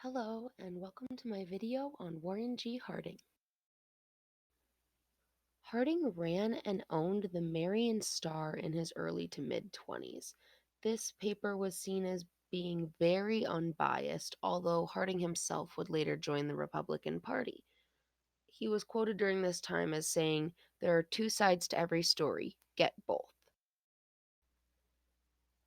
Hello and welcome to my video on Warren G. Harding. Harding ran and owned the Marion Star in his early to mid-20s. This paper was seen as being very unbiased, although Harding himself would later join the Republican Party. He was quoted during this time as saying, "There are two sides to every story. Get both."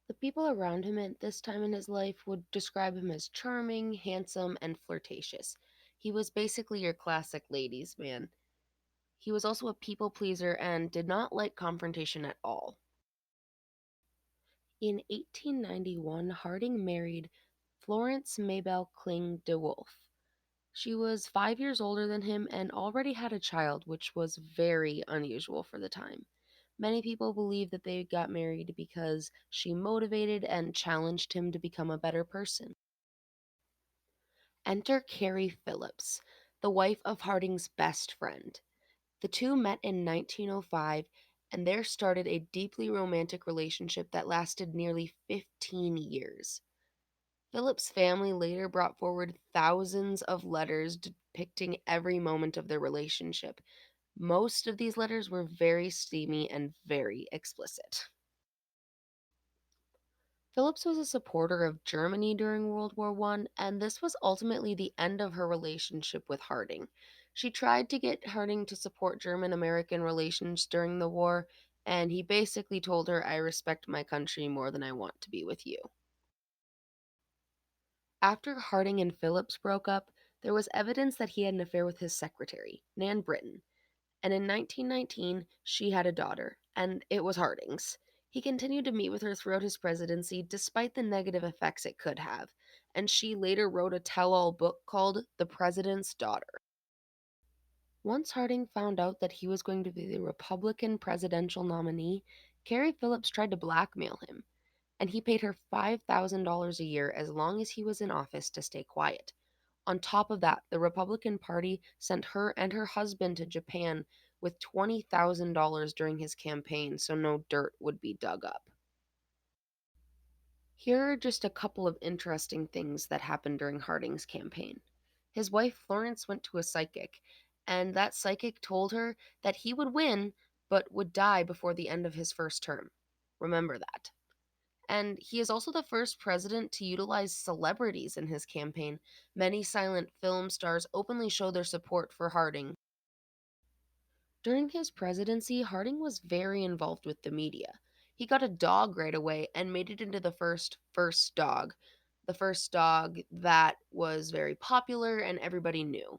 The people around him at this time in his life would describe him as charming, handsome, and flirtatious. He was basically your classic ladies' man. He was also a people pleaser and did not like confrontation at all. In 1891, Harding married Florence Mabel Kling de Wolfe. She was 5 years older than him and already had a child, which was very unusual for the time. Many people believe that they got married because she motivated and challenged him to become a better person. Enter Carrie Phillips, the wife of Harding's best friend. The two met in 1905, and there started a deeply romantic relationship that lasted nearly 15 years. Philip's family later brought forward thousands of letters depicting every moment of their relationship. Most of these letters were very steamy and very explicit. Phillips was a supporter of Germany during World War I, and this was ultimately the end of her relationship with Harding. She tried to get Harding to support German American relations during the war, and he basically told her, "I respect my country more than I want to be with you." After Harding and Phillips broke up, there was evidence that he had an affair with his secretary, Nan Britton, and in 1919 she had a daughter, and it was Harding's. He continued to meet with her throughout his presidency despite the negative effects it could have, and she later wrote a tell all book called The President's Daughter. Once Harding found out that he was going to be the Republican presidential nominee, Carrie Phillips tried to blackmail him, and he paid her $5,000 a year as long as he was in office to stay quiet. On top of that, the Republican Party sent her and her husband to Japan with $20,000 during his campaign so no dirt would be dug up. Here are just a couple of interesting things that happened during Harding's campaign. His wife Florence went to a psychic, and that psychic told her that he would win but would die before the end of his first term. Remember that. And he is also the first president to utilize celebrities in his campaign. Many silent film stars openly show their support for Harding. During his presidency, Harding was very involved with the media. He got a dog right away and made it into the first dog. The first dog that was very popular and everybody knew.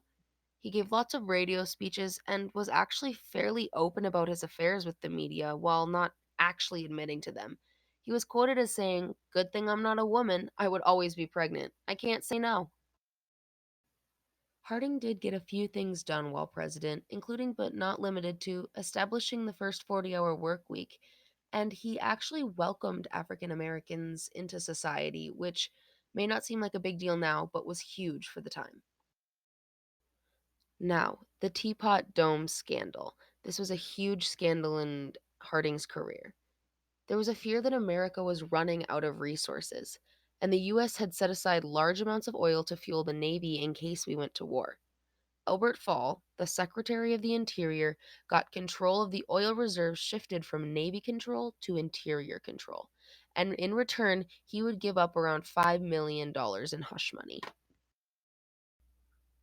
He gave lots of radio speeches and was actually fairly open about his affairs with the media while not actually admitting to them. He was quoted as saying, "Good thing I'm not a woman. I would always be pregnant. I can't say no." Harding did get a few things done while president, including but not limited to establishing the first 40-hour work week, and he actually welcomed African Americans into society, which may not seem like a big deal now, but was huge for the time. Now, the Teapot Dome scandal. This was a huge scandal in Harding's career. There was a fear that America was running out of resources, and the US had set aside large amounts of oil to fuel the Navy in case we went to war. Albert Fall, the Secretary of the Interior, got control of the oil reserves shifted from Navy control to Interior control, and in return, he would give up around $5 million in hush money.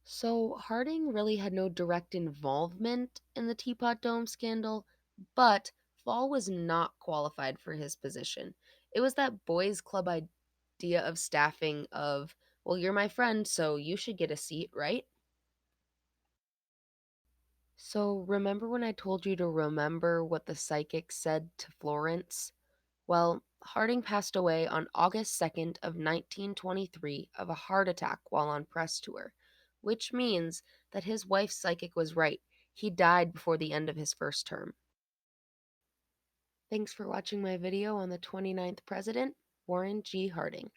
So Harding really had no direct involvement in the Teapot Dome scandal, but Fall was not qualified for his position. It was that boys' club idea of staffing of, well, you're my friend, so you should get a seat, right? So remember when I told you to remember what the psychic said to Florence? Well, Harding passed away on August 2nd of 1923 of a heart attack while on press tour, which means that his wife's psychic was right. He died before the end of his first term. Thanks for watching my video on the 29th President, Warren G. Harding.